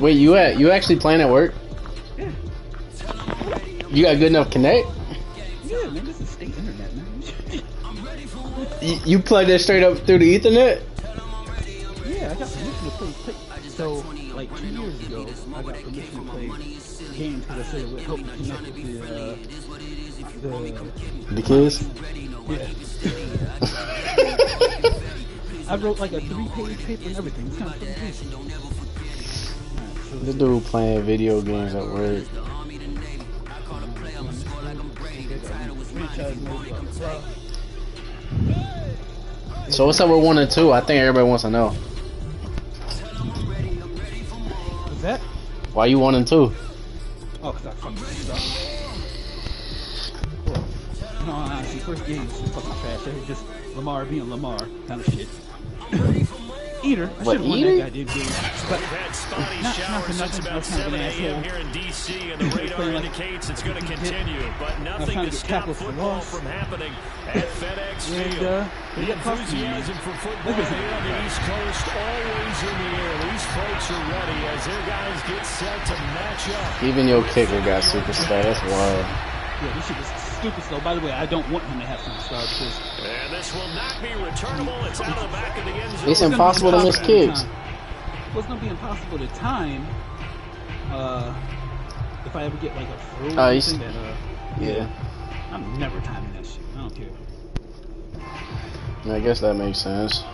Wait, you actually playing at work? Yeah. You got good enough connect? Yeah, man, this is state internet, man. You plug that straight up through the Ethernet? Yeah, I got permission to play. So, like 2 years ago, I got permission to play games because I said it would help me connect with The kids? Yeah. I wrote like a 3-page paper and everything. It's kind of pretty crazy. This dude playing video games at work. So what's up with 1 and 2? I think everybody wants to know. What's that? Why you 1 and 2? Oh, cause I fucking suck. No, honestly, first game was just fucking trash. It was just Lamar being Lamar kind of shit. Eater. I should have won that goddamn game. But not for nothing. I was kind of an asshole. Here in DC, and the radar indicates it's going to continue, but nothing to stop football from happening at FedEx Field. The enthusiasm for football here on the East Coast always in the air. These folks are ready as their guys get set to match up. Even your kicker got superstar. That's wild. Yeah, this shit is stupid slow. By the way, I don't want him to have superstar because. And this will not be returnable. It's out of the back of the end zone. It's impossible to miss kicks. Well, it's gonna be impossible to time. If I ever get like a throw or something that yeah. I'm never timing that shit. I don't care. I guess that makes sense.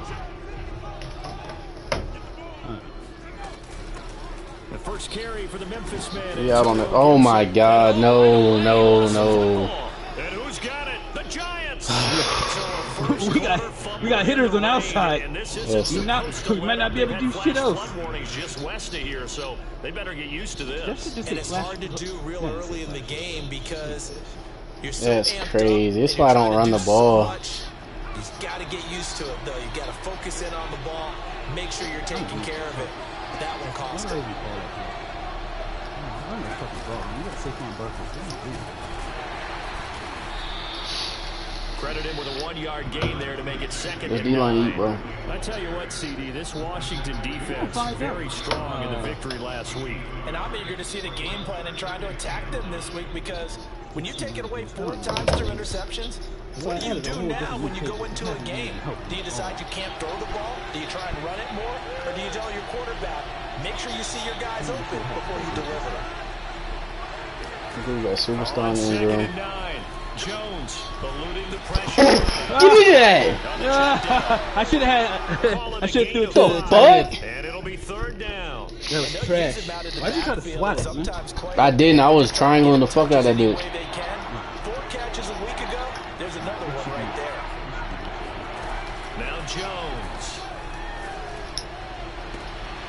The first carry for the Memphis man. Yeah, out on it. Oh my God! No. And who's got it? The Giants. we got hitters on outside. Yes. We might not be able to do shit else. Warning's just west of here, so they better get used to this. And it's hard to do real early in the game because you're so That's crazy. That's why I don't run the ball. You got to get used to it, though. You got to focus in on the ball. Make sure you're taking care of it. That one cost him. Credit him with a 1-yard gain there to make it second and 9. Bro. I tell you what, CD, this Washington defense very strong in the victory last week. And I'm eager to see the game plan and trying to attack them this week because when you take it away 4 times through interceptions, what do you do now when you go into a game? Do you decide you can't throw the ball? Do you try and run it more? Or do you tell your quarterback, make sure you see your guys open before you deliver them? We got superstar in the room. Jones eluding the pressure. Give me that! I should have threw it to the fuck? And it'll be 3rd down. That was trash. Why'd you try to swat it, man? I didn't. I was triangling the fuck out of that bitch. 4 catches a week ago. There's another one right there. Now Jones.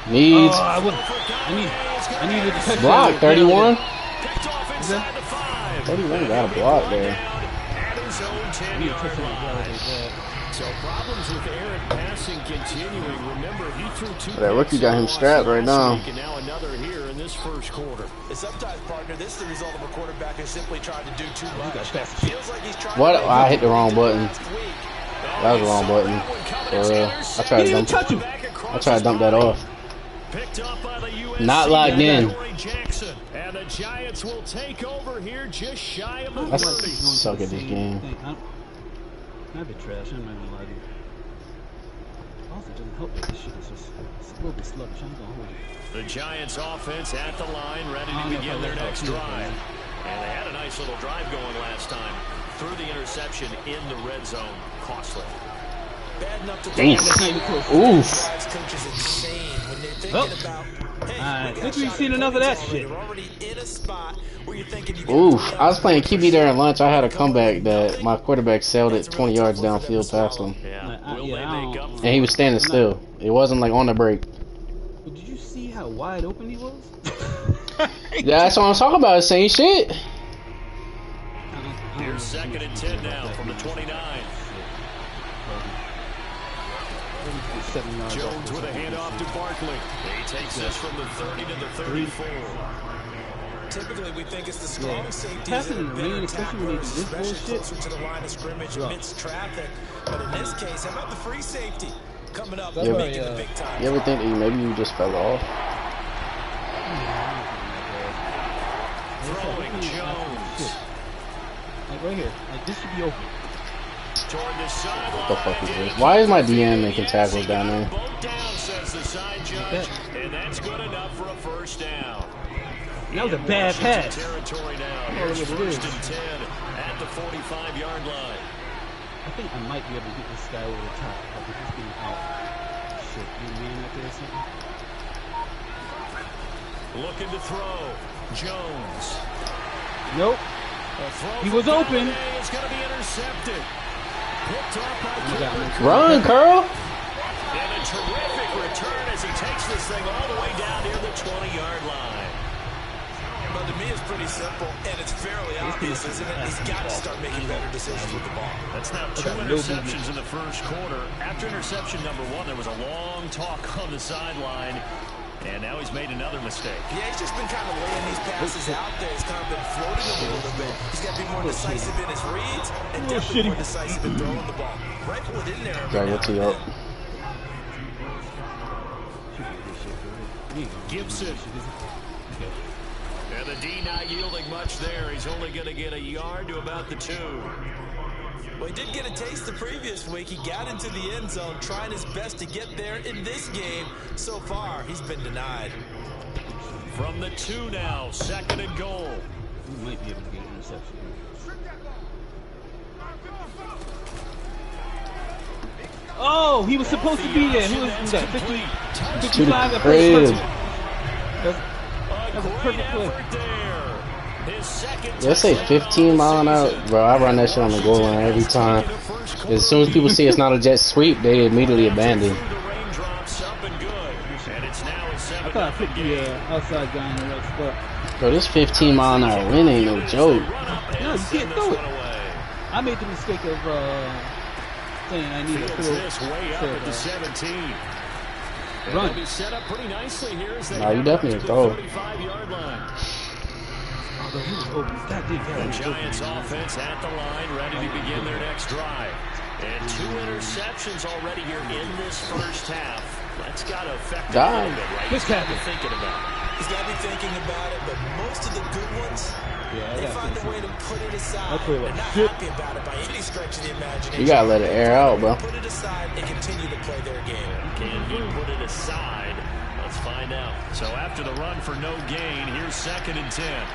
Needs. I needed to touch Block, 31. Picked off inside the 5. 31 got a block there. So problems with Aaron passing continuing. Remember, he threw 2. That rookie got him strapped right now. And now another here in this first quarter. Sometimes, partner, this is the result of a quarterback who's simply trying to do too much. Feels like he's trying What? to I hit the wrong button. That was the wrong button. For real. I tried to dump that off. Picked up by the USC Not logged in. Jackson, and the Giants will take over here just shy of the 30. I suck at this game. I'm a bit trash. I'm not gonna lie to you. Also, doesn't help that this shit is just a little bit sluggish. I'm gonna hold it. The Giants offense at the line, ready to begin their next drive. And they had a nice little drive going last time. Threw the interception in the red zone. Costly. Bad enough to Oof. I think we've seen enough of that shit. Oof. I was playing QB there at lunch. I had a comeback that my quarterback sailed it 20 yards downfield past him. And he was standing still. It wasn't like on the break. But did you see how wide open he was? Yeah, that's what I'm talking about. Same shit. Here's 2nd and 10 now from the 29. Jones with a handoff to Barkley. He takes this from the 30 to the 34. Typically, we think it's the strong safety that have been attacked, especially closer to the line of scrimmage amidst traffic. But in this case, how about the free safety coming up and making the big time? You ever think that maybe you just fell off? Throwing Jones. Like right here. Like this should be open. What the fuck is this? Why is my DM making tackles down there? Both down, says the side judge, and that's good enough for a first down. That was a bad pass. Territory now. Here's first and 10 at the 45-yard line. I think I might be able to get this guy over the top. I think he's getting out. Shit, you man out there or something? Looking to throw. Jones. Nope. He was open. It's going to be intercepted. Picked up by Run, Curl. And a terrific return as he takes this thing all the way down near the 20-yard line. But to me, it's pretty simple, and it's fairly obvious, isn't it? He's got to start making better decisions with the ball. That's now 2 interceptions in the first quarter. After interception number 1, there was a long talk on the sideline. And now he's made another mistake. Yeah, he's just been kind of laying these passes out there. He's kind of been floating them a little bit. He's got to be more decisive in his reads and definitely more decisive in throwing the ball. Rifle it in there. Gotta get to you up. Gibson. And the D not yielding much there. He's only going to get a yard to about the 2. Well, he did get a taste the previous week. He got into the end zone, trying his best to get there in this game. So far, he's been denied. From the 2 now, 2nd and goal. We might be able to get an interception. Oh, he was supposed to be there. Who was that? 55 at first. That's a perfect play. Let's say 15 mile an hour. Bro, I run that shit on the goal line every time. As soon as people see it's not a jet sweep, they immediately abandon. I thought I put the outside guy in the right spot. Bro, this 15 mile an hour win ain't no joke. No, you can't throw it. I made the mistake of saying I need to throw this way up at the 17. Run. Be set up pretty nicely here as they nah, you definitely throw. 35-yard line. The Giants offense at the line, ready to begin their next drive. And 2 interceptions already here in this first half. That's got to affect him a little bit, right? He's got to be thinking about it. He's got to be thinking about it, but most of the good ones, they find a way to put it aside. They're not happy about it by any stretch of the imagination. You gotta let it air out, bro. Put it aside and continue to play their game. Can he put it aside? Let's find out. So after the run for no gain, here's 2nd and 10.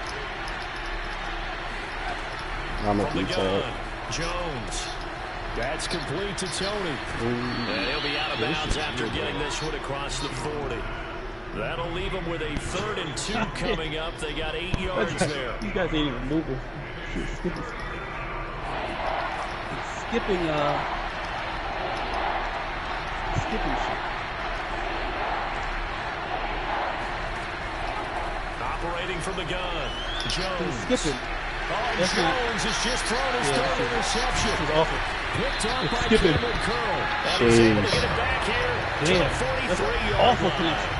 I'm a From the keep gun, that. Jones. That's complete to Tony. And he'll be out of bounds after getting this one across the 40. That'll leave him with a 3rd and 2 coming up. They got 8 yards there. You guys ain't even moving. Skipping shit. Operating from the gun, Jones. Skipping. Oh, Jones has just thrown his 3rd interception. This is awful. Picked up by Skipping. Cameron Curl. And he's able to get it back here to the 43-yard awful line. connection.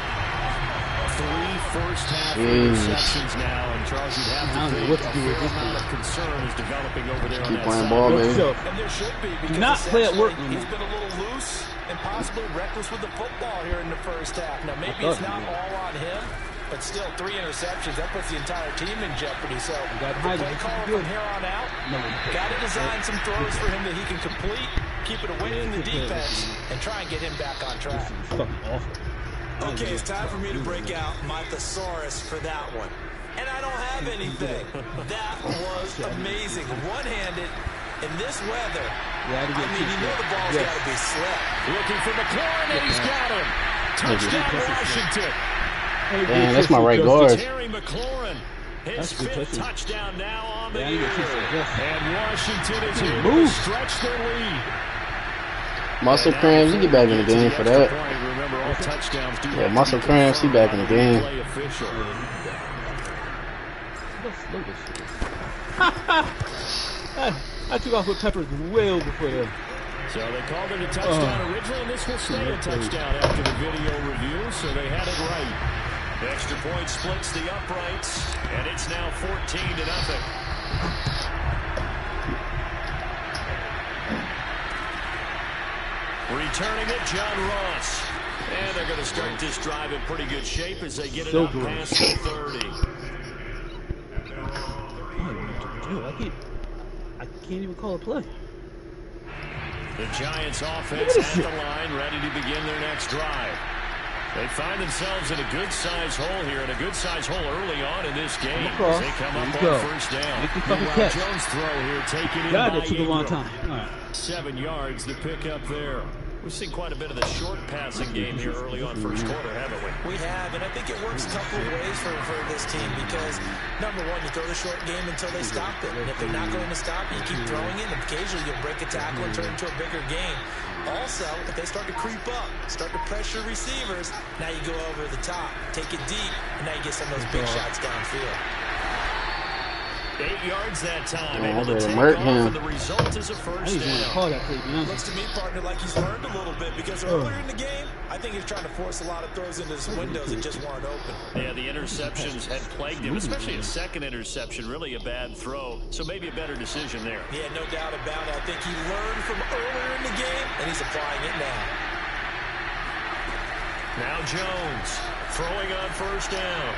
3 first-half interceptions now, and Charles, you'd have to think a fair amount of concern is developing over there on Keep that playing side. ball, baby. And there should be, because not play at work. he's been a little loose and possibly reckless with the football here in the first half. Now, maybe it's not all on him, but still 3 interceptions. That puts the entire team in jeopardy. So the play caller from here on out, got to design some throws for him that he can complete, keep it away from the defense, and try and get him back on track. This is fucking awful. Okay, it's time for me to break out my thesaurus for that one. And I don't have anything. That was amazing. One-handed in this weather. I mean, you know the ball's got to be slick. Looking for McLaurin, and he's got him. Touchdown, Washington. Damn, that's my right guard. Terry McLaurin, his 5th touchdown now on the year. And Washington is able to stretch their lead. Muscle cramps, you get back in the game for that. Remember, all touchdowns do Yeah, muscle cramps, he back in the game. play official. I took off with Peppers well before that. So they called it a touchdown originally, and this will stay a touchdown after the video review, so they had it right. The extra point splits the uprights, and it's now 14-0. Returning it, John Ross. And they're going to start this drive in pretty good shape as they get it up past the 30. Dude, I can't even call a play. The Giants offense at the line, ready to begin their next drive. They find themselves in a good-sized hole here, and a good-sized hole early on in this game. As they come up on first down. Meanwhile, Jones' throw here taken in by it took a long time. All right. 7 yards to pick up there. We've seen quite a bit of the short passing game here early on first quarter, haven't we? We have, and I think it works a couple of ways for this team because, number one, you throw the short game until they stop it. And if they're not going to stop it, you keep throwing it, and occasionally you'll break a tackle and turn it into a bigger game. Also, if they start to creep up, start to pressure receivers, now you go over the top, take it deep, and now you get some of those big shots downfield. 8 yards that time. Yeah, able to take off, and the result is a first down. Looks to me, partner, like he's learned a little bit because earlier in the game, I think he's trying to force a lot of throws into his windows that just weren't open. Yeah, the interceptions had plagued him, especially a second interception, really a bad throw, so maybe a better decision there. Yeah, no doubt about it. I think he learned from earlier in the game, and he's applying it now. Now Jones throwing on first down.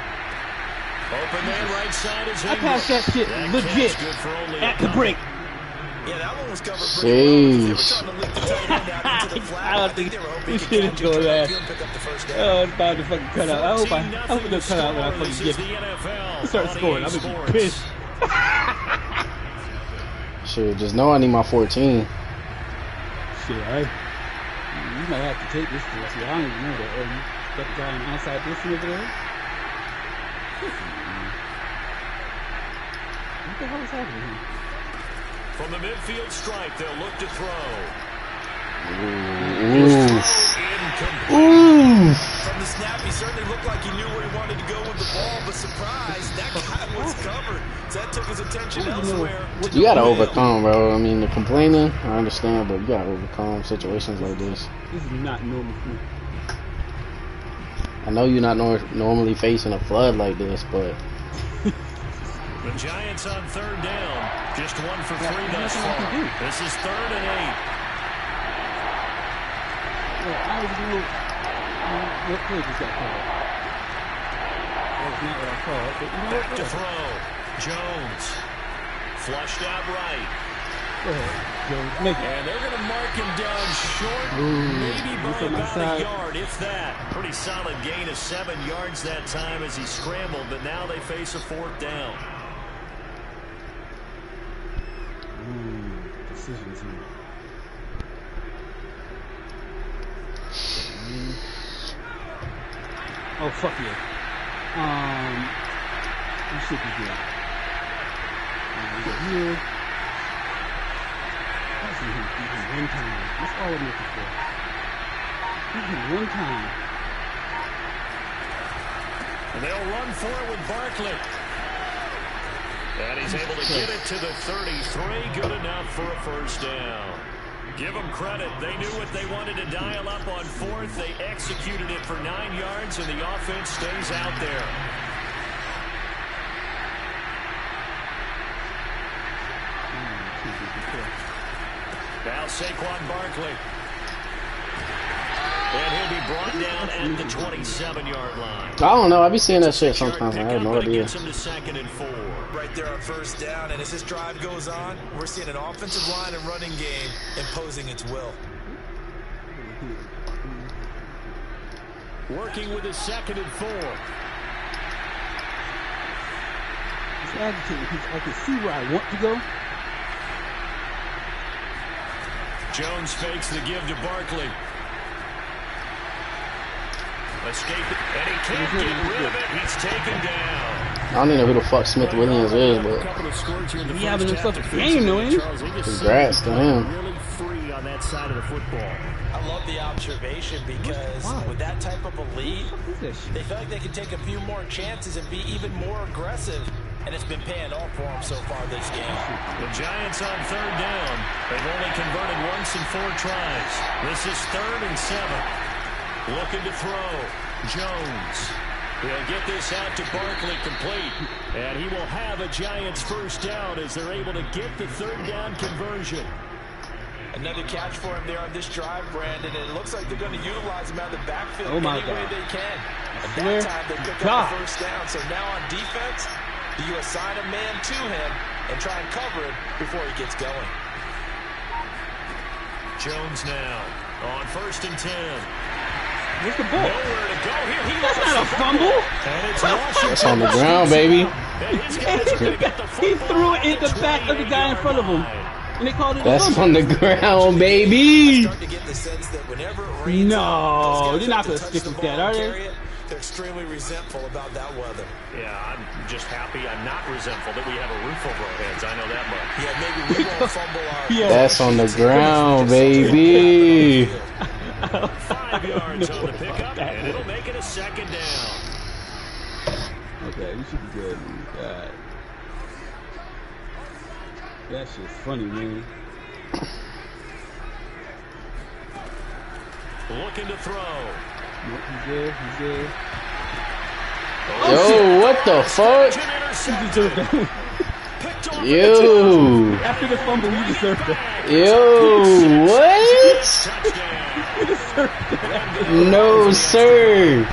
Open man right side is I passed that shit legit at the break. Yeah, that one was covered pretty well. They were trying to lick the tight end out into the flat. I don't think this shit is going to oh, it's about to fucking cut out. I hope it doesn't cut out when I fucking get it. Start scoring. I'm going to be pissed. Shit, just know I need my 14. Shit, you might have to take this to us. I don't even know that. You got the guy on the outside distance over there? What the hell is happening here? From the midfield stripe, they'll look to throw. From the snap, he certainly looked like he knew where he wanted to go with the ball, but surprise, that guy was covered. So that took his attention elsewhere. You gotta overcome, bro. I mean, the complaining, I understand, but you gotta overcome situations like this. This is not normal for me. I know you're not normally facing a flood like this, but... The Giants on third down. Just 1 for 3 thus far. This is 3rd and 8. Well, I was doing... what play just got called? That was not what I called. But you know back to throw. Jones. Flushed out right. Go ahead, Jones. Make it. And they're going to mark him down short. Maybe by about a yard, if that. Pretty solid gain of 7 yards that time as he scrambled, but now they face a 4th down. Decisions here. Oh, fuck yeah. You should be good. We go here. Let's see him one time. That's all I'm looking for. Hit him one time. And they'll run for it with Barkley. And he's able to get it to the 33. Good enough for a first down. Give them credit. They knew what they wanted to dial up on 4th. They executed it for 9 yards, and the offense stays out there. Now Saquon Barkley. And he'll be brought down at the 27-yard line. I don't know. I be seeing that shit sometimes. I have no idea. Gets him to 2nd and 4. Right there on first down, and as this drive goes on, we're seeing an offensive line and running game imposing its will. Working with his 2nd and 4. It's agitating. I can see where I want to go. Jones fakes the give to Barkley. Escape it, and he can't get rid of it. He's taken down. I don't even know who the fuck Smith Williams is, but... He having himself a game, though, ain't he? Congrats to him. Really free on that side of the football. I love the observation because with that type of a lead, they feel like they can take a few more chances and be even more aggressive. And it's been paying off for them so far this game. The Giants on third down. They've only converted once in 4 tries. This is 3rd and 7. Looking to throw. Jones. He'll get this out to Barkley complete. And he will have a Giants first down as they're able to get the 3rd down conversion. Another catch for him there on this drive, Brandon. And it looks like they're going to utilize him out of the backfield any way they can. At that time, they pick up the first down. So now on defense, do you assign a man to him, and try and cover it before he gets going. Jones now on 1st and 10. Where's the ball? Nowhere to go here. That's not a fumble. And it's Washington. That's on the ground, baby. He threw it in the back of the guy in front of him. And they called it That's on the ground, baby. No, they're not going to stick with that, are they? They're extremely resentful about that weather. Yeah, I'm just happy I'm not resentful that we have a roof over our heads. I know that much. Yeah, maybe we won't fumble our... That's on the ground, baby. 5 yards on the pickup, and it'll make it a 2nd down. Okay, we should be good. God. That shit's funny, man. Looking to throw. He's good. He's good. Yo, what the fuck? He deserved that. Yo. After the fumble, he deserved that. Yo, what? No, sir.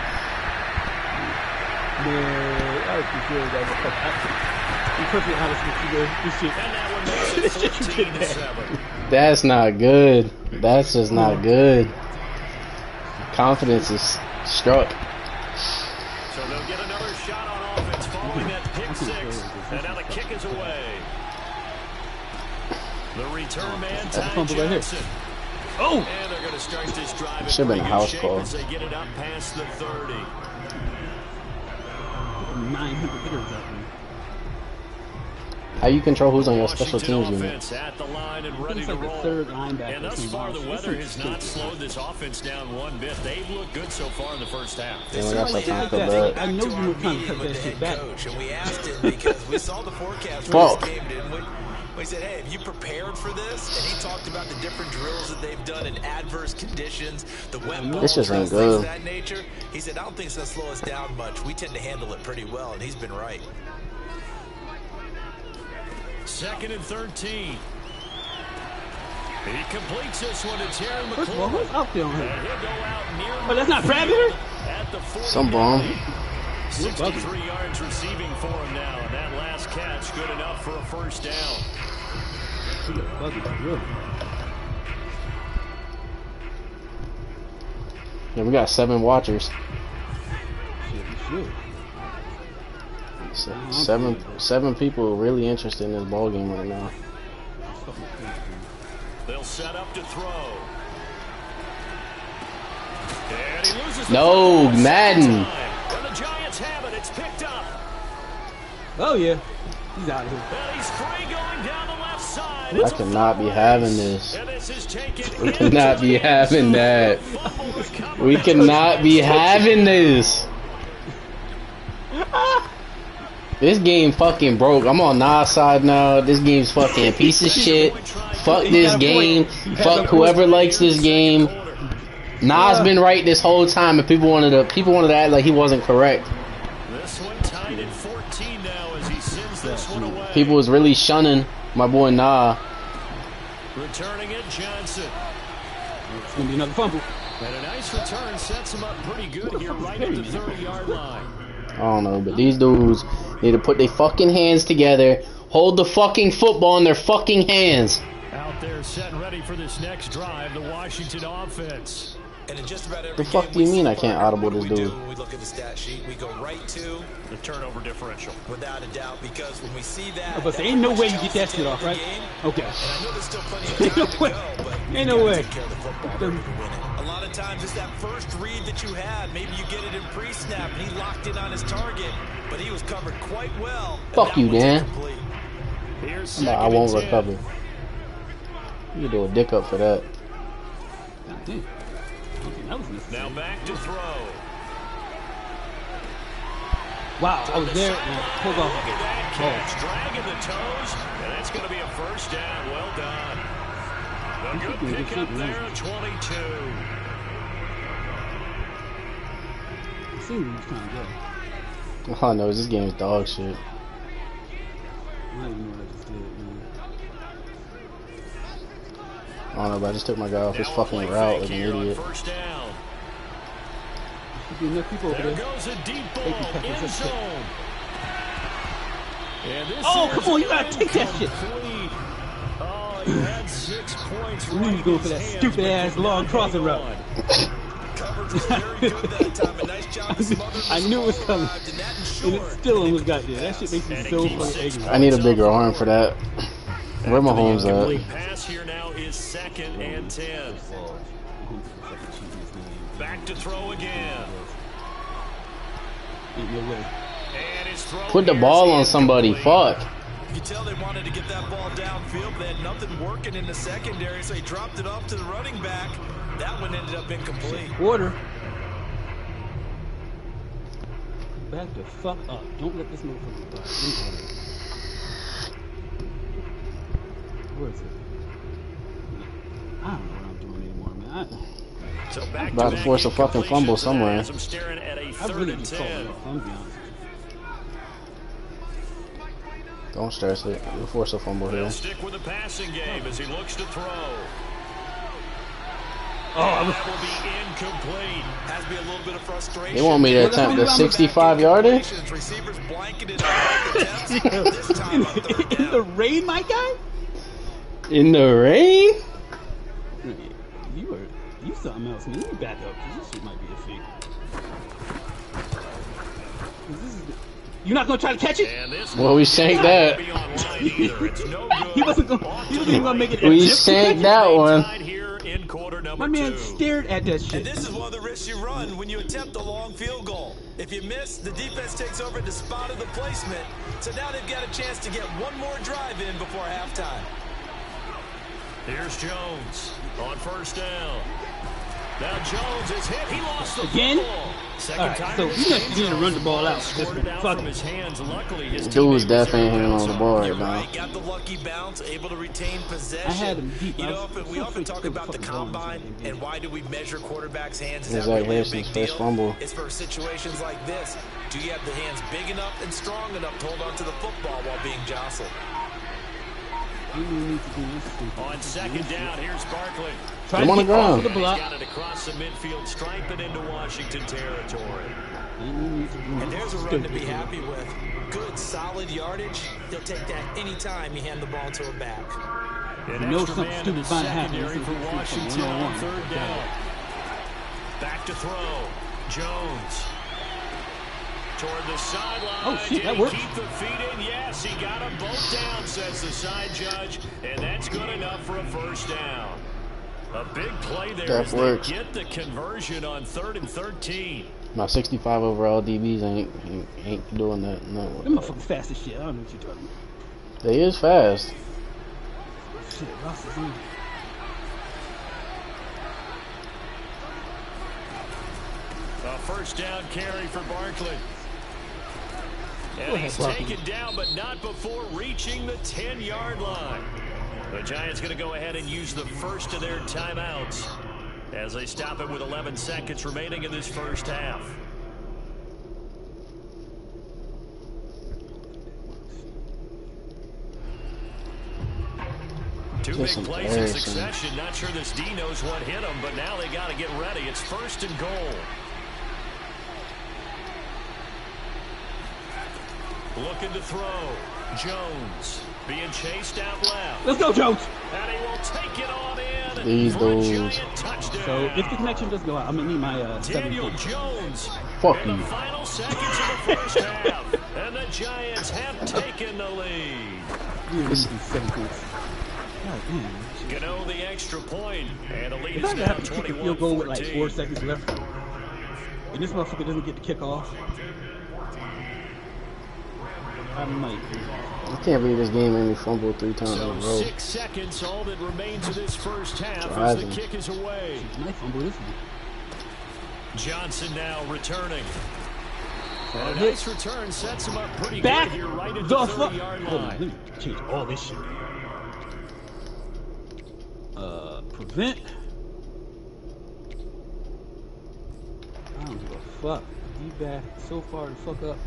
Man, I was good. I'm perfectly honest with you, man. This shit you did that. That's not good. That's just not good. Confidence is struck. So they'll get another shot on offense following that pick 6. And now the kick is away. The return man, Ty Johnson. Oh! And they're going to start this drive. Should have been a house call. As they get it up past the 30. 900 hitters out there. How you control who's on your special teams unit? At the line and ready to roll. Third linebacker. And thus far, the weather has not slowed this offense down one bit. They've looked good so far in the first half. Yeah, we got some time for that. I know you were trying to cut that shit back. And we asked him because we saw the forecast for this game, didn't we? We said, hey, have you prepared for this? And he talked about the different drills that they've done in adverse conditions, the wet ball this just ain't things good. of that nature. He said, I don't think it's going to slow us down much. We tend to handle it pretty well, and he's been right. 2nd and 13. He completes this one to Terry McLaurin. First of all, who's out there on him? He'll go out near Oh, that's not Bradbury? at the 40. Some bomb. 63 yards receiving for him now, and that last catch good enough for a 1st down. Yeah, we got 7 watchers. Seven people really interested in this ball game right now. They'll set up to throw. And he loses No, Madden. And the Giants have it. It's picked up. Oh yeah, he's out of here. And he's free going down the left side. I cannot be having this. And this is taken. We cannot be having that. We cannot be having this. This game fucking broke. I'm on Nas side now. This game's fucking a piece of shit. Fuck this game. Fuck whoever likes this game. Nas been right this whole time, and people wanted to act like he wasn't correct. This one tied at 14 now as he sends this one away. People was really shunning my boy Nah. Returning it, Johnson. It's gonna be another fumble. And a nice return sets him up pretty good here, right at the 30-yard line. I don't know, but these dudes need to put their fucking hands together, hold the fucking football in their fucking hands. Out there set and ready for this next drive, the Washington offense. And in just about every The fuck do you mean I can't audible this dude? We look at the stat sheet, we go right to the turnover differential. Without a doubt, because when we see that, but there ain't no way you get that shit off, right? Okay. And I know there's still plenty of time to go, but ain't no way. A lot of times it's that first read that you had. Maybe you get it in pre-snap, and he locked in on his target, but he was covered quite well. Fuck you, Dan. I won't 10. recover. You do a dick up for that. Now back to throw. Wow, I was there. Hold on. Look at that catch, dragging the toes, and that's going to be a 1st down. Well done. A good pick up there at 22. I see where he's trying to go. All I know is this game is dog shit. I don't even know what I just did, man. I don't know, but I just took my guy off his fucking route like an idiot. There goes a deep ball in zone. Oh, come on, you gotta take that shit. Oh, he had 6 points. We need to go for that stupid ass long crossing route. Coverage was very good that time. A nice job to smother I knew it was coming. and that And it ensured still almost got there. That shit makes me so fucking angry. I need a bigger arm for that. Where my homes at? Pass here now is 2nd and 10. Back to throw again. Ain't no way. And his throw Put the here ball is on somebody. incomplete. Fuck. You could tell they wanted to get that ball downfield, but they had nothing working in the secondary, so he dropped it off to the running back. That one ended up incomplete. Order. Back the fuck up. Don't let this motherfucker die. Where is it? I don't know what I'm doing anymore, man. So About to force a fucking fumble somewhere. I'm staring at a I 3rd really and be calling 10. it. I'm be honest. Don't stress it. We'll force a fumble They'll here. stick with the passing game as he looks to throw. Oh, I was. That will be incomplete. Has to be a little bit of frustration. They want me to attempt the 65-yarder? Receivers blanketed out attempts. This time on third In the down. rain, my guy? In the rain? You something else, man. Let me back up, because this shit might be a fake. You're not gonna try to catch it? And this Well, we sank won't that. be online either. It's no good. He wasn't even gonna make it. We attempt to sank catch it. that one. Tied here in quarter number My man 2. stared at that And shit. this is one of the risks you run when you attempt a long field goal. If you miss, the defense takes over the spot of the placement. So now they've got a chance to get one more drive in before halftime. Here's Jones on 1st down. Now Jones is hit. He lost the Again? football. Second Alright, time so in you this need to run the ball out. Scored it out Fuck from it. his hands. Luckily, his Dude's teammate was there definitely to hanging bounce on the him. ball You're right now. right. Got the lucky bounce, able to retain possession. I had him deep. You I know, was we so often talk freaking about the fucking wrong combine in that and why do we measure quarterbacks' hands. Is It's that like really a Harrison's big first deal? fumble. It's for situations like this. Do you have the hands big enough and strong enough to hold on to the football while being jostled? You need to do this stupid. On 2nd down, here's Barkley. Try I'm to on the get off ground. of the He's block. got it across the midfield stripe and into Washington territory. And there's a run to be happy with. Good, solid yardage. He'll take that anytime you hand the ball to a back. An You know extra something man in stupid the might happen. secondary This for is Washington on 101. 3rd down. Back to throw. Jones. Toward the sideline. Oh, shit, Did that he worked. keep the feet in? Yes, he got them both down, says the side judge. And that's good enough for a 1st down. A big play there That as works. they get the conversion on 3rd and 13. My 65 overall DBs ain't doing that. No. Them motherfuckers fast as shit. I don't know what you're talking about. They is fast. Shit, Ross is in. A 1st down carry for Barkley. And Go ahead, he's Barkley. taken down, but not before reaching the 10-yard line. The Giants going to go ahead and use the first of their timeouts as they stop it with 11 seconds remaining in this first half. Two big Just plays in embarrassing. succession. Not sure this D knows what hit him, but now they got to get ready. It's 1st and goal. Looking to throw. Jones being chased out left. Let's go, Jones. And he will take it on in These for a dudes. giant touchdown. So if the connection does go out, I'm gonna need my Daniel 7 Jones Fuck in the you. final seconds of the first half. And the Giants have taken the lead. You need 7 points. God damn. Gano the extra point, and the lead If is I now have to kick a field goal with like 4 21-14. seconds left, and this motherfucker doesn't get the kick off, I might. I can't believe this game made me fumble 3 times in a So row. 6 seconds, all that remains of this first half as Driving. the kick is away. Might fumble this one. Johnson now returning. And a hit. nice return sets him up pretty Back good here right at the the fuck. 30-yard Hold on, line. let me change all this shit. Prevent. I don't give a fuck. D-back so far the fuck up.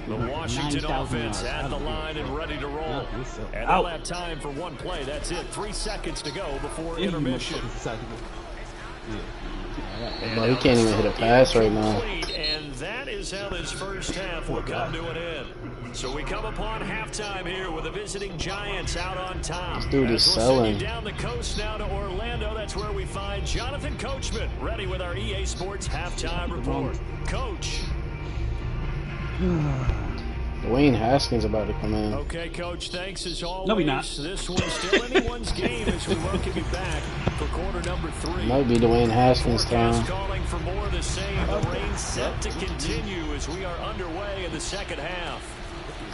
The Washington 9,000 offense yards. I at the don't give a line and fuck. ready to roll. Not this up. And Out. they'll have time for one play. That's it. 3 seconds to go before If you intermission. motherfuckers decide to go. Yeah. And Bro, he now can't the even hit a throw pass right now. incomplete, and that is how this first half will come to an end. So we come upon halftime here with the visiting Giants out on top. This dude is As we'll selling. send you down the coast now to Orlando. That's where we find Jonathan Coachman ready with our EA Sports halftime report. Coach. Dwayne Haskins about to come in. Okay, Coach, thanks as always. No, we're not. This one's still anyone's game as we welcome you back for quarter number 3. Might be Dwayne Haskins' Forecast time. calling for more of the same. The rain set to continue as we are underway in the second half.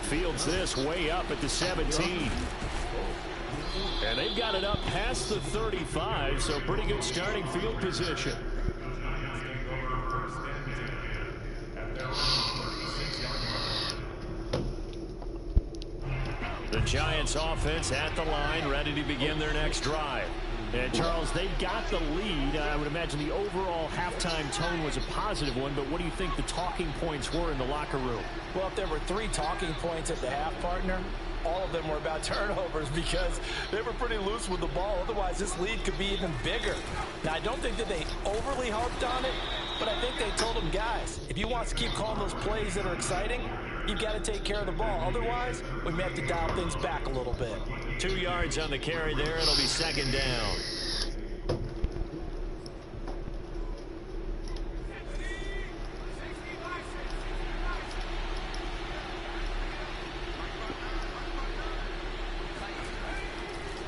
Fields this way up at the 17. And they've got it up past the 35, so pretty good starting field position. The Giants offense at the line, ready to begin their next drive. And Charles, they've got the lead. I would imagine the overall halftime tone was a positive one, but what do you think the talking points were in the locker room? Well, if there were 3 talking points at the half, partner, all of them were about turnovers because they were pretty loose with the ball. Otherwise, this lead could be even bigger. Now, I don't think that they overly harped on it, but I think they told them, guys, if you want to keep calling those plays that are exciting, you've got to take care of the ball. Otherwise, we may have to dial things back a little bit. 2 yards on the carry there. It'll be second down.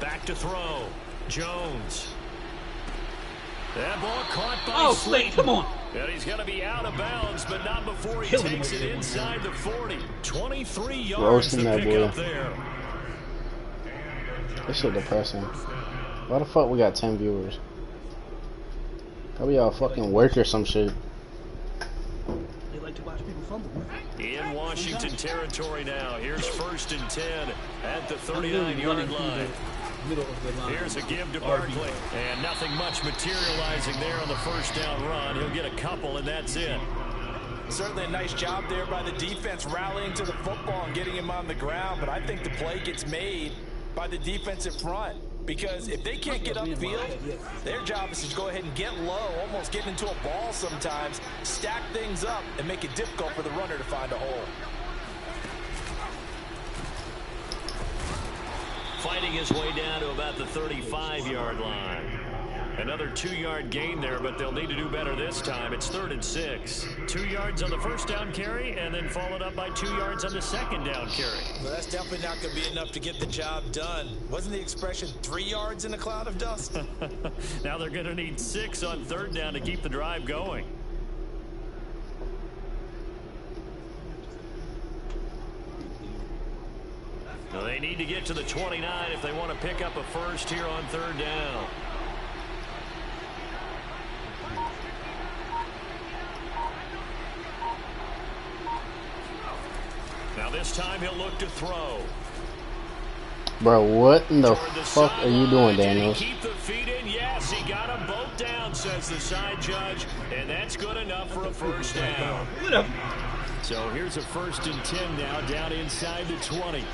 Back to throw. Jones. That ball caught by Slade, come on. And he's going to be out of bounds, but not before he takes it inside the 40. 23 yards Roasting to that pick boy. up there. This shit depressing. Why the fuck we got 10 viewers? Probably y'all fucking work or some shit. They like to watch people fumble. In Washington territory now. Here's 1st and 10 at the 39-yard line. Middle of the line. Here's a give to Barkley. And nothing much materializing there on the first down run. He'll get a couple, and that's it. Certainly a nice job there by the defense rallying to the football and getting him on the ground, but I think the play gets made by the defensive front because if they can't get upfield, their job is to go ahead and get low, almost get into a ball sometimes, stack things up, and make it difficult for the runner to find a hole. Fighting his way down to about the 35-yard line. Another 2-yard gain there, but they'll need to do better this time. It's 3rd and 6. 2 yards on the first down carry, and then followed up by 2 yards on the second down carry. Well, that's definitely not going to be enough to get the job done. Wasn't the expression 3 yards in a cloud of dust? Now they're going to need 6 on 3rd down to keep the drive going. Now they need to get to the 29 if they want to pick up a first here on 3rd down. Now this time he'll look to throw. Bro, what in the fuck are you doing, Daniels? Keep the feet in. Yes, he got them both down, says the side judge, and that's good enough for a first down. So here's a 1st and 10 now, down inside the 20.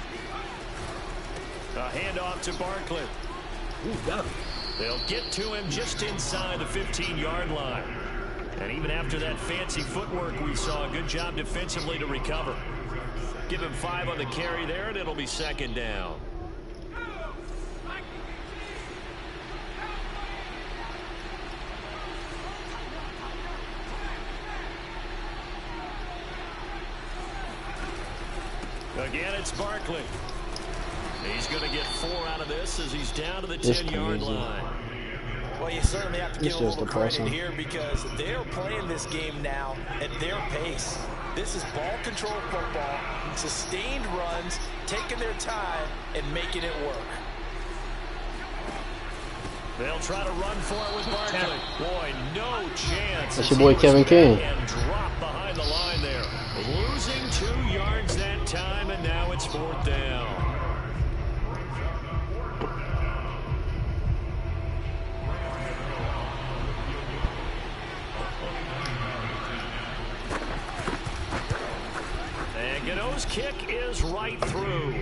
A handoff to Barkley. They'll get to him just inside the 15-yard line. And even after that fancy footwork we saw, a good job defensively to recover. Give him 5 on the carry there, and it'll be second down. Again, it's Barkley. He's going to get 4 out of this as he's down to the 10-yard line. Well, you certainly have to give a little credit depressing. here because they're playing this game now at their pace. This is ball control football, sustained runs, taking their time and making it work. They'll try to run for it with Barkley. Boy, no chance. That's your boy Kevin King. And drop behind the line there. Losing 2 yards that time, and now it's 4th down. And Gano's kick is right through.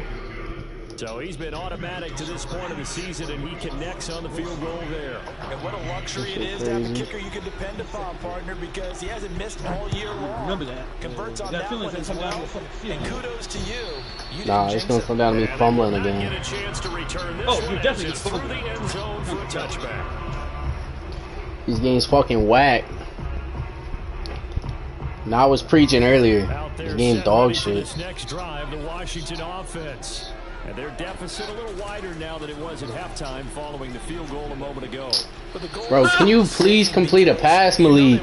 So he's been automatic to this point of the season, and he connects on the field goal there. And what a luxury it is to have a kicker you can depend upon, partner, because he hasn't missed all year long. Remember that. Converts on that one as well. And kudos to you. Nah, it's gonna come down to me fumbling again. Get a chance to return this you're definitely through the end zone for a touchback. These games fucking whack. Now I was preaching earlier. This game dog shit. This next drive, the Washington offense. And their deficit a little wider now than it was at halftime following the field goal a moment ago. Bro, can you please complete a pass, Malik?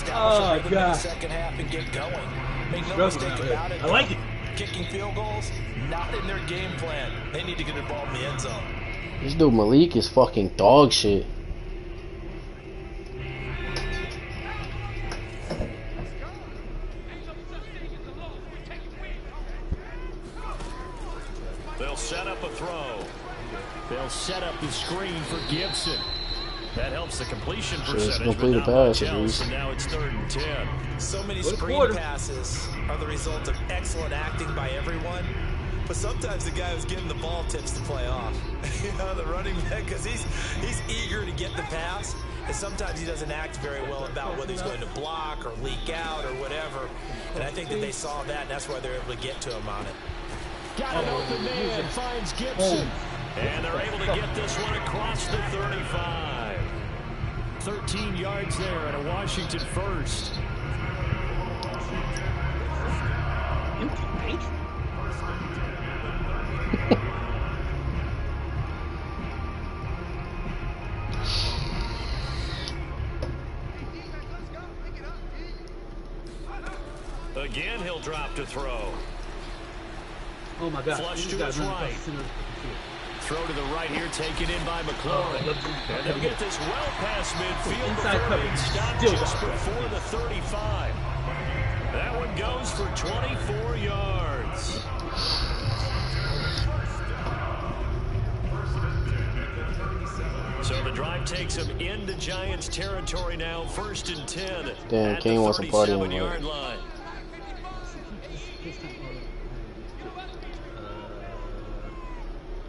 Oh, God. Second half and get going. Make no Gross, mistake about it. I like it. Kicking field goals, not in their game plan. They need to get the ball in the end zone. This dude Malik is fucking dog shit. They'll set up a throw. They'll set up the screen for Gibson. That helps the completion percentage. Complete a pass, at least. And now it's 3rd and 10. So many screen passes are the result of excellent acting by everyone. But sometimes the guy who's getting the ball tips the play off. You know, the running back, because he's eager to get the pass. And sometimes he doesn't act very well about whether he's going to block or leak out or whatever. And I think that they saw that, and that's why they're able to get to him on it. Got an open man, finds Gibson. And they're able to get this one across the 35. 13 yards there and a Washington first. Again, he'll drop to throw. Oh my God. Flush to his right. Throw to the right here, taken in by McLaurin. And they'll get this well past midfield before being stopped just before the 35. That one goes for 24 yards. So the drive takes them into Giants territory now, 1st and 10. Damn, Kane wants a party on yard line.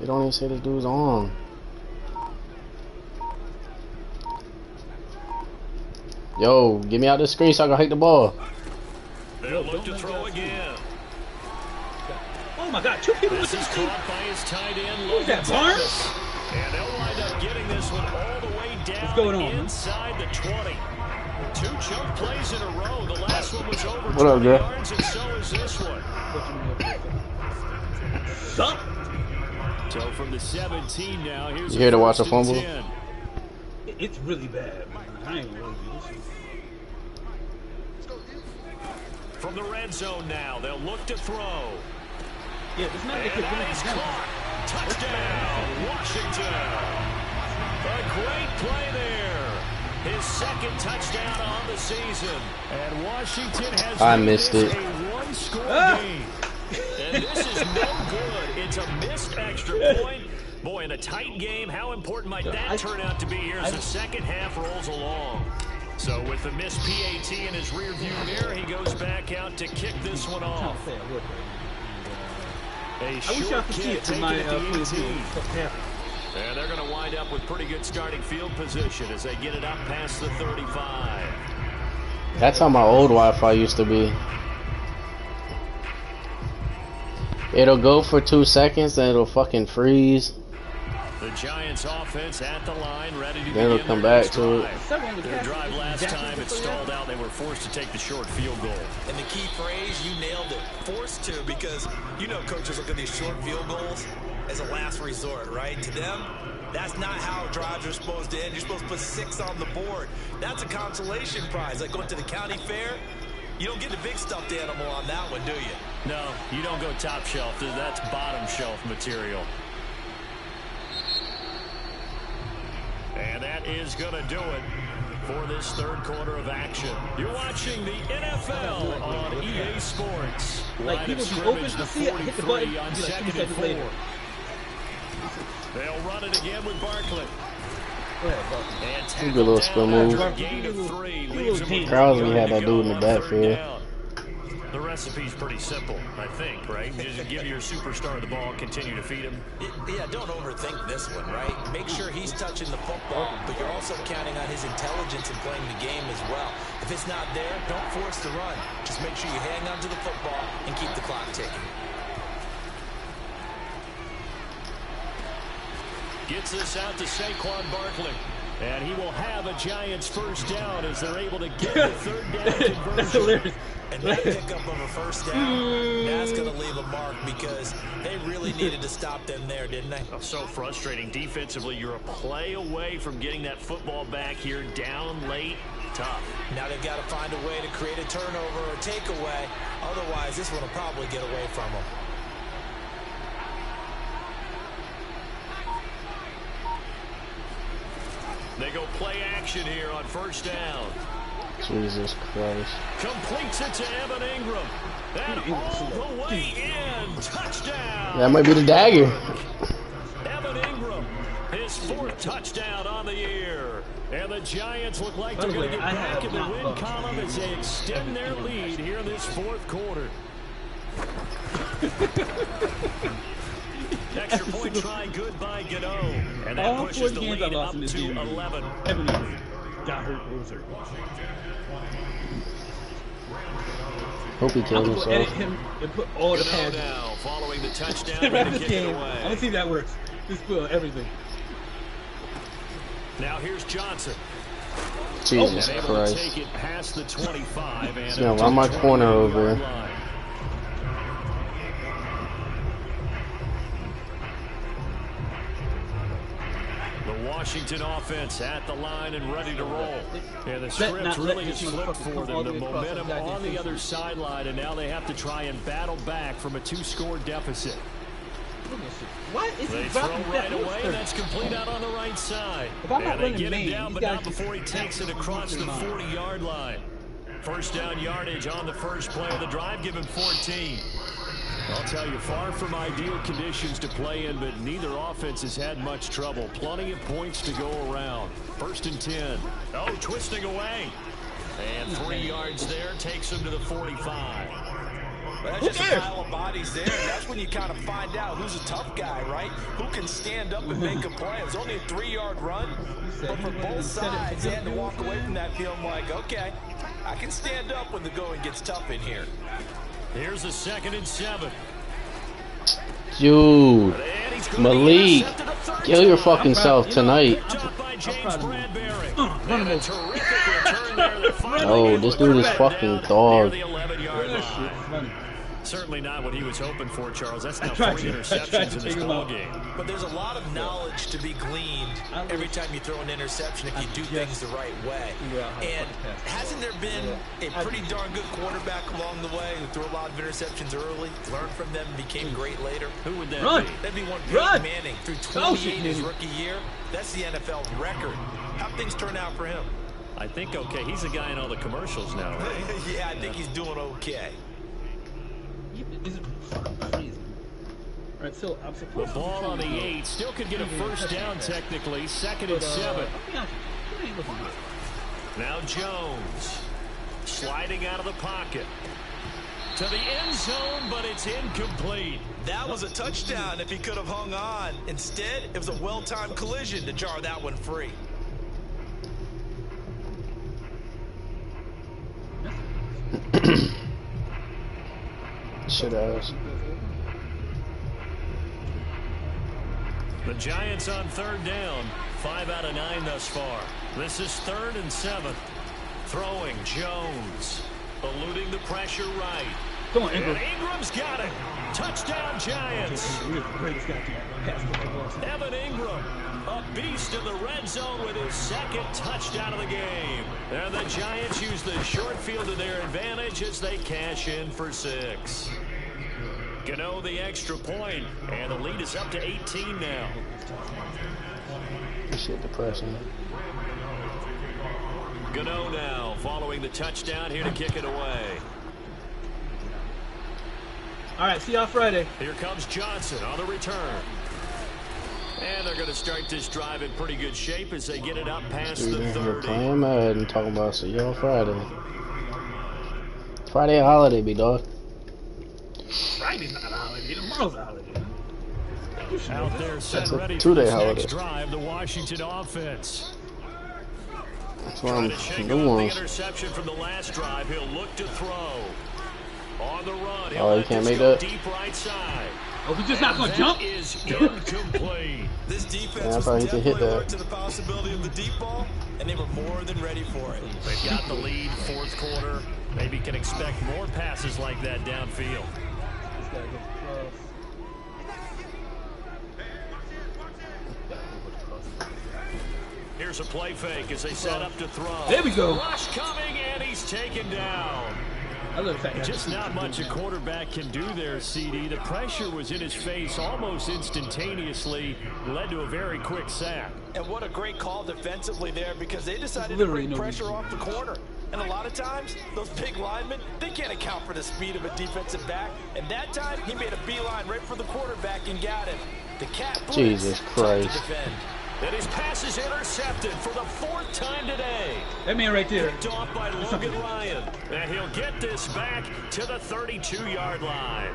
They don't even say this dude's on. Yo, get me out this screen so I can hit the ball. They'll look to throw again. Oh my God, 2 people with This is caught by his tight end, Who's that, Barnes? And they'll wind up getting this one all the way down What's going on, inside the 20. 2 choke plays in a row. The last one was over What up, 20 girl? yards, and so is this one. Sup? So from the 17 now, here's You here to watch a 1st and fumble? 10. It's really bad, man. I ain't really do this shit. From the red zone now, they'll look to throw. Yeah, it's not like And that is caught. Touchdown, Washington. A great play there. His 2nd touchdown on the season. And Washington has I missed made it. this a one-score game. And this is no good. It's a missed extra point. Boy, in a tight game, how important might that turn out to be here as the second half rolls along? So with the missed PAT in his rearview mirror, he goes back out to kick this one off. A short kick taken at the 18. And they're going to wind up with pretty good starting field position as they get it up past the 35. That's how my old Wi-Fi used to be. It'll go for 2 seconds and it'll fucking freeze. The Giants offense at the line, ready to Then it'll come back to it. Their drive last time, it stalled out. They were forced to take the short field goal. And the key phrase, you nailed it. Forced to, because you know coaches look at these short field goals as a last resort, right? To them, that's not how drives are supposed to end. You're supposed to put 6 on the board. That's a consolation prize. Like going to the county fair, you don't get the big stuffed animal on that one, do you? No, you don't go top shelf. That's bottom shelf material. And that is going to do it for this 3rd quarter of action. You're watching the NFL on EA Sports. Like, people be open to see it, hit the button, be like 2 seconds later. They'll run it again with Barkley. Good little spin move. Gain of 3 leaves him with Crosby had that dude in the backfield. The recipe's pretty simple, I think, right? Just give your superstar the ball, continue to feed him. Yeah, don't overthink this one, right? Make sure he's touching the football, but you're also counting on his intelligence in playing the game as well. If it's not there, don't force the run. Just make sure you hang on to the football and keep the clock ticking. Gets this out to Saquon Barkley. And he will have a Giants first down as they're able to get the third down conversion. That's hilarious. And that pickup of a first down, that's going to leave a mark because they really needed to stop them there, didn't they? Oh, so frustrating. Defensively, you're a play away from getting that football back here, down late. Tough. Now they've got to find a way to create a turnover or takeaway. Otherwise, this one will probably get away from them. They go play action here on first down. Jesus Christ. Completes it to Evan Ingram. And all the way in. Touchdown. That might be the dagger. Evan Ingram, his 4th touchdown on the year. And the Giants look like they're going to get back in the win column as they extend their lead here in this 4th quarter. Extra point try good by Gano. And that pushes the lead up to 11. Evan Ingram got hurt. What was hurt? Hope he killed himself. Edit him and put all the pads now following the touchdown. around this game. I want to see if that works. Just put everything. Now here's Johnson. Jesus Christ. Take it past the 25 and now run my corner over. Washington offense at the line and ready to roll. And the script really has flipped for them. The momentum on the other sideline, and now they have to try and battle back from a 2-score deficit. What is they throw right away, and that's complete out on the right side. And they get him down, but not before he takes it across the 40-yard line. First down yardage on the first play of the drive, give him 14. I'll tell you, far from ideal conditions to play in, but neither offense has had much trouble. Plenty of points to go around. 1st and 10. Oh, twisting away. And 3 yards there takes him to the 45. Well, that's just a pile of bodies there. And that's when you kind of find out who's a tough guy, right? Who can stand up and make a play. It was only a 3-yard run, but for both sides, they had to walk away from that feeling like, okay, I can stand up when the going gets tough in here. Here's a 2nd and 7. Dude, Malik, kill your fucking self tonight. Oh, this dude is fucking dog. Certainly not what he was hoping for, Charles. That's now 3 interceptions in this ball game. But there's a lot of knowledge to be gleaned every time you throw an interception if you do things the right way. And hasn't there been a pretty darn good quarterback along the way who threw a lot of interceptions early, learned from them, and became great later? Who would that be? That'd be one Peyton Manning. Through 28 in his rookie year, that's the NFL record. How'd things turn out for him? I think okay. He's a guy in all the commercials now, right? Yeah, I think he's doing okay. Is it crazy? All right, so I'm the ball on the 8 still could get a first down technically. 2nd and 7. Now Jones sliding out of the pocket to the end zone, but it's incomplete. That was a touchdown if he could have hung on. Instead, it was a well-timed collision to jar that one free. Shit ass. The Giants on 3rd down. 5 out of 9 thus far. This is 3rd and 7. Throwing Jones. Eluding the pressure right. Come on, Ingram. And Ingram's got it. Touchdown Giants. Evan Ingram, a beast in the red zone with his 2nd touchdown of the game. And the Giants use the short field to their advantage as they cash in for 6. Gano the extra point, and the lead is up to 18 now. This shit depressing. Gano now following the touchdown here to kick it away. All right, see y'all Friday. Here comes Johnson on the return. And they're going to start this drive in pretty good shape as they get it up past the 30. Playing mad and talking about see y'all Friday. Friday a holiday, big dog. Friday's not a holiday. Tomorrow's a holiday. Out there, set That's a ready for two-day this holiday. next drive, the Washington offense. That's what Trying I'm to shake new off the ones. interception from the last drive. He'll look to throw. On the run, he'll Oh, you let can't this make go that? deep right side. Oh, he's just not gonna That jump? is incomplete. This defense Yeah, I was thought he could hit definitely that. alert to the possibility of the deep ball, and they were more than ready for it. They've got the lead, fourth quarter. Maybe can expect more passes like that downfield. Here's a play fake as they set up to throw. There we go. Rush coming, and he's taken down. I love the fact that Just not much a quarterback can do there, CD. The pressure was in his face almost instantaneously, led to a very quick sack. And what a great call defensively there, because they decided to Literally bring no pressure reason. off the corner. And a lot of times, those big linemen, they can't account for the speed of a defensive back. And that time, he made a beeline right for the quarterback and got him. The cat blitz, Jesus tough Christ. to defend. And his pass is intercepted for the fourth time today. That man right there. Picked off by Logan Ryan. And he'll get this back to the 32-yard line.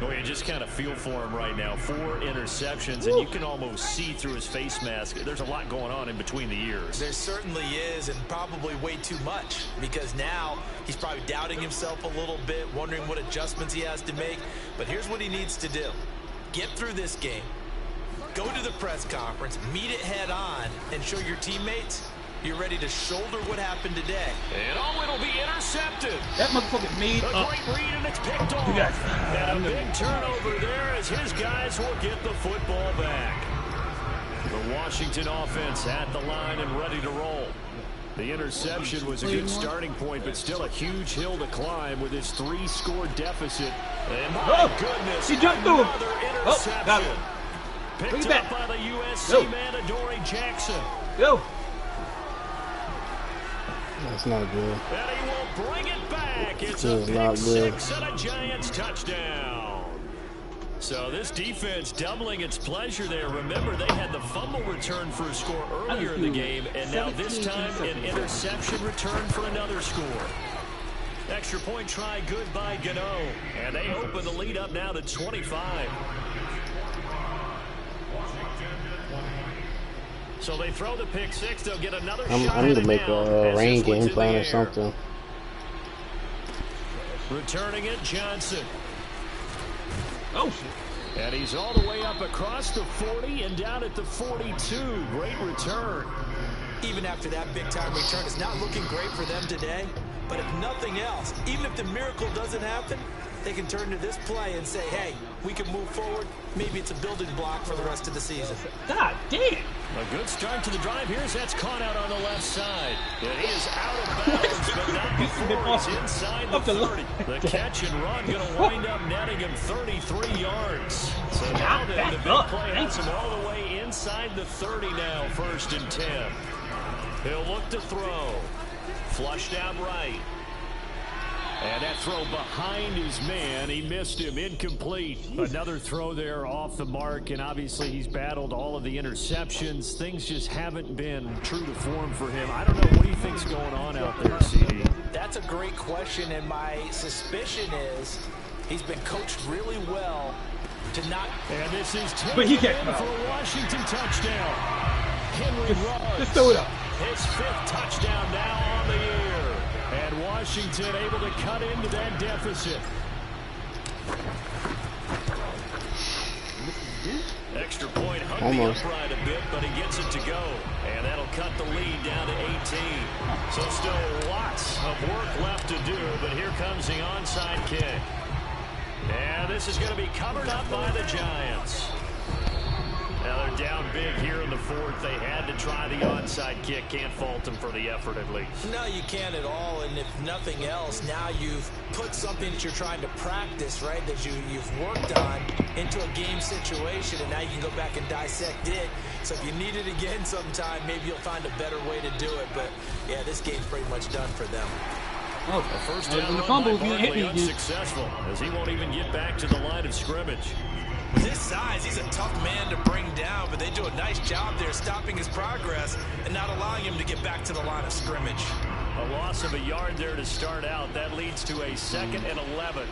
Oh, you just kind of feel for him right now. 4 interceptions, and you can almost see through his face mask. There's a lot going on in between the ears. There certainly is, and probably way too much, because now he's probably doubting himself a little bit, wondering what adjustments he has to make. But here's what he needs to do. Get through this game. Go to the press conference, meet it head on, and show your teammates you're ready to shoulder what happened today. And oh, it'll be intercepted. That motherfucker made A up. great read, and it's picked off. Yes. And a big turnover there as his guys will get the football back. The Washington offense at the line and ready to roll. The interception was a good starting point, but still a huge hill to climb with his 3-score deficit. And my goodness, he jumped through him. another Oh, got interception. it. Bring Picked it back. up by the USC Go. man, Adoree Jackson. Go. That's not good. And he will bring it back. It's a This is not pick good. 6 and a Giants touchdown. So this defense doubling its pleasure there. Remember, they had the fumble return for a score earlier in the game, and now this time an interception return for another score. Extra point try good by Gano, and they open the lead up now to 25. So they throw the pick 6. They'll get another shot. I need to at it make now a as rain this one's game in plan the or air. something. Returning it, Johnson. Oh, shit. And he's all the way up across the 40 and down at the 42. Great return. Even after that big-time return, it's not looking great for them today. But if nothing else, even if the miracle doesn't happen, they can turn to this play and say, hey, we can move forward. Maybe it's a building block for the rest of the season. God damn. A good start to the drive. Here's that's caught out on the left side. And he is out of bounds, but not before he's inside the 30. The catch and run going to wind up netting him 33 yards. So now then, the big play has him all the way inside the 30 now, 1st and 10. He'll look to throw. Flushed out right. And that throw behind his man, he missed him, incomplete. Another throw there off the mark, and obviously he's battled all of the interceptions. Things just haven't been true to form for him. I don't know, what do you think's going on out there, CD? That's a great question, and my suspicion is he's been coached really well to not... And this is taken But he can't in for foul. a Washington touchdown. Henry Ruggs. Just throw it up. His 5th touchdown now on the year. And Washington able to cut into that deficit. Extra point hung the Almost. upright a bit, but he gets it to go. And that'll cut the lead down to 18. So still lots of work left to do, but here comes the onside kick. And this is going to be covered up by the Giants. Now they're down big here in the 4th. They had to try the onside kick. Can't fault them for the effort at least. No, you can't at all, and if nothing else, now you've put something that you're trying to practice, right, that you've worked on into a game situation, and now you can go back and dissect it. So if you need it again sometime, maybe you'll find a better way to do it. But, yeah, this game's pretty much done for them. Oh, The first when down the run fumble, by if you hit Barkley me again. unsuccessful, as he won't even get back to the line of scrimmage. With his size, he's a tough man to bring down, but they do a nice job there stopping his progress and not allowing him to get back to the line of scrimmage. A loss of a yard there to start out. That leads to a 2nd and 11.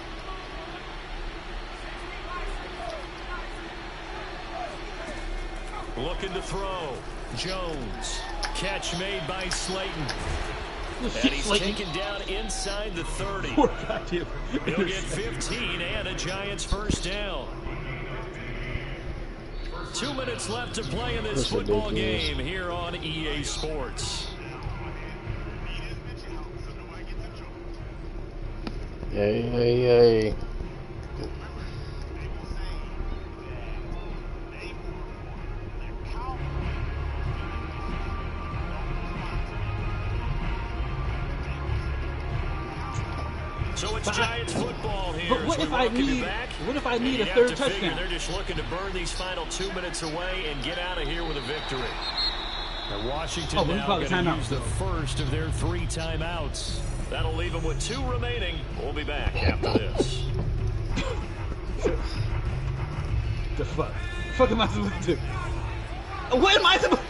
Looking to throw. Jones. Catch made by Slayton. And he's taken down inside the 30. He'll get 15 and a Giants first down. 2 minutes left to play in this football game here on EA Sports. Hey. So it's Giants football here. But what if I need a third touchdown? They're just looking to burn these final 2 minutes away and get out of here with a victory. And Washington now going to use the first of their 3 timeouts. That'll leave them with 2 remaining. We'll be back after this. The fuck? The fuck am I supposed to do? What am I supposed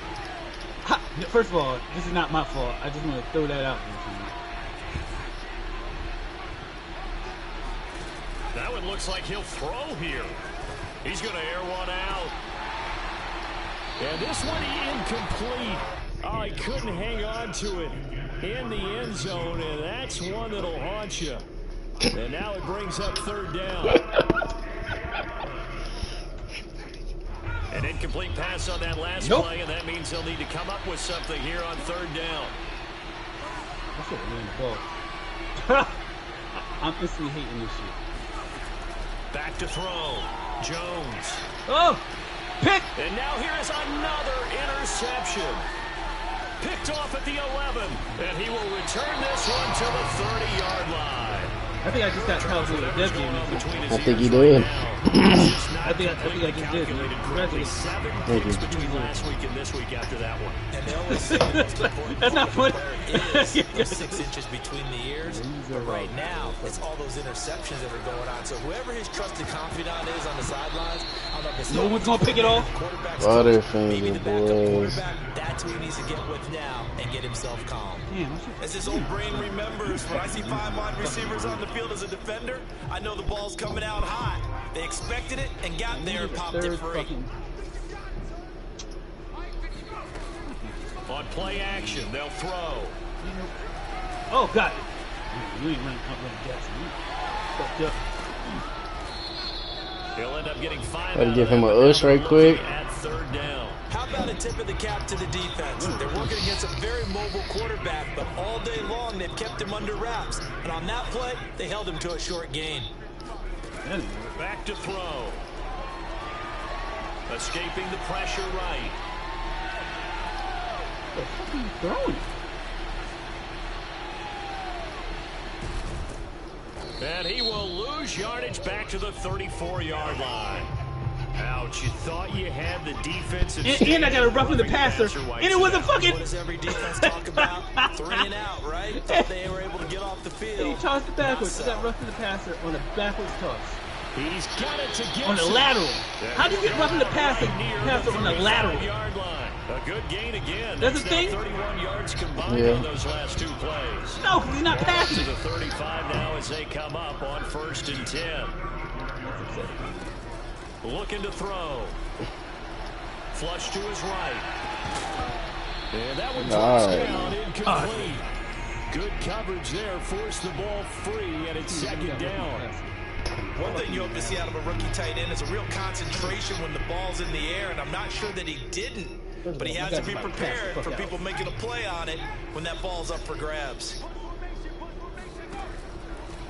to... First of all, this is not my fault. I just want to throw that out there. That one looks like he'll throw here. He's going to air one out. And this one incomplete. Oh, he couldn't hang on to it in the end zone, and that's one that'll haunt you. And now it brings up 3rd down. An incomplete pass on that last play, and that means they'll need to come up with something here on 3rd down. I should have ran the ball. I'm instantly hating this shit. Back to throw. Jones. Oh! Pick! And now here is another interception. Picked off at the 11. And he will return this one to the 30-yard line. I think I just got caught with a dead game. I think he did. I think I just did. Congratulations. 7 picks between last week and this week after that one. And they always say the most important That's not funny. is the 6 inches between the ears. But right now, it's all those interceptions that are going on. So whoever his trusted confidant is on the sidelines, I don't know if it's no one's gonna pick it off. Maybe the backup quarterback. That's who he needs to get with now and get himself calm. As his old brain remembers, when I see 5 wide receivers on the field as a defender, I know the ball's coming out hot. They expected it and got there and popped it free. On play action, they'll throw. Oh, got it. You ain't running Jackson. Fucked up. He'll end up getting 5. Gotta give him a ush right quick. At 3rd down. How about a tip of the cap to the defense? They're working against a very mobile quarterback, but all day long they've kept him under wraps. And on that play, they held him to a short gain. Back to throw. Escaping the pressure right. What the fuck are you throwing? And he will lose yardage back to the 34-yard line. Ouch, you thought you had the defensive... And I got a roughing the passer, and it was a fucking... What does every defense talk about? 3 and out, right? Thought they were able to get off the field. He tossed it backwards. He got roughing the passer on a backwards toss. He's got it to get on the lateral. How do you get roughing the passer on the lateral? Yard line. A good gain again. That's the thing? 31 yards combined on those last 2 plays. No, because he's not passing. To the 35 now as they come up on 1st and 10. Looking to throw. Flush to his right. And that one drops down incomplete. Good coverage there. Forced the ball free, and it's 2nd down. One thing you hope to see out of a rookie tight end is a real concentration when the ball's in the air, and I'm not sure that he didn't. But he has to be prepared for people making a play on it when that ball's up for grabs.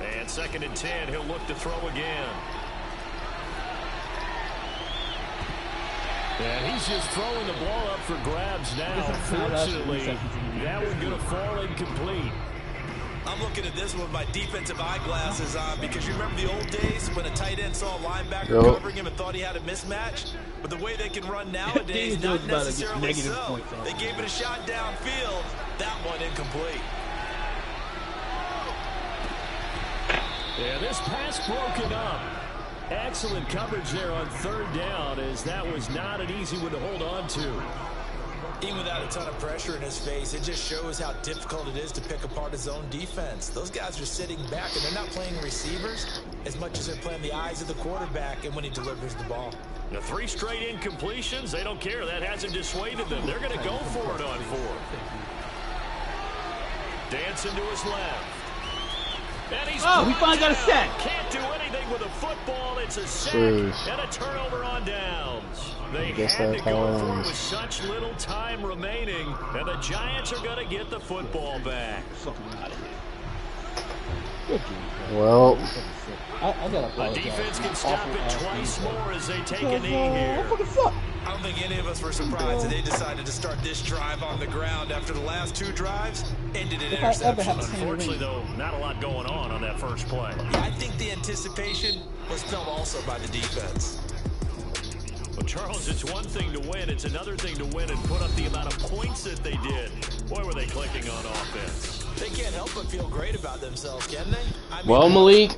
And 2nd and 10, he'll look to throw again. And he's just throwing the ball up for grabs now. Fortunately, that one going to fall incomplete. I'm looking at this with my defensive eyeglasses on because you remember the old days when a tight end saw a linebacker covering him and thought he had a mismatch? But the way they can run nowadays, not necessarily so. They gave it a shot downfield. That one incomplete. Yeah, this pass broken up. Excellent coverage there on 3rd down, as that was not an easy one to hold on to. Even without a ton of pressure in his face, it just shows how difficult it is to pick apart his own defense. Those guys are sitting back, and they're not playing receivers as much as they're playing the eyes of the quarterback and when he delivers the ball. The 3 straight incompletions, they don't care. That hasn't dissuaded them. They're going to go for it on 4th. Dancing to his left. And he's we finally got a sack. Can't do anything with a football. It's a sack and a turnover on downs. They had to go for it with such little time remaining, and the Giants are going to get the football back. Well, The defense can stop it twice more as they take a knee here. I don't think any of us were surprised that they decided to start this drive on the ground after the last 2 drives ended in interception. Unfortunately, though, not a lot going on that first play. Yeah, I think the anticipation was felt also by the defense. Well, Charles, it's one thing to win. It's another thing to win and put up the amount of points that they did. Boy, were they clicking on offense. They can't help but feel great about themselves, can they? well, Malik.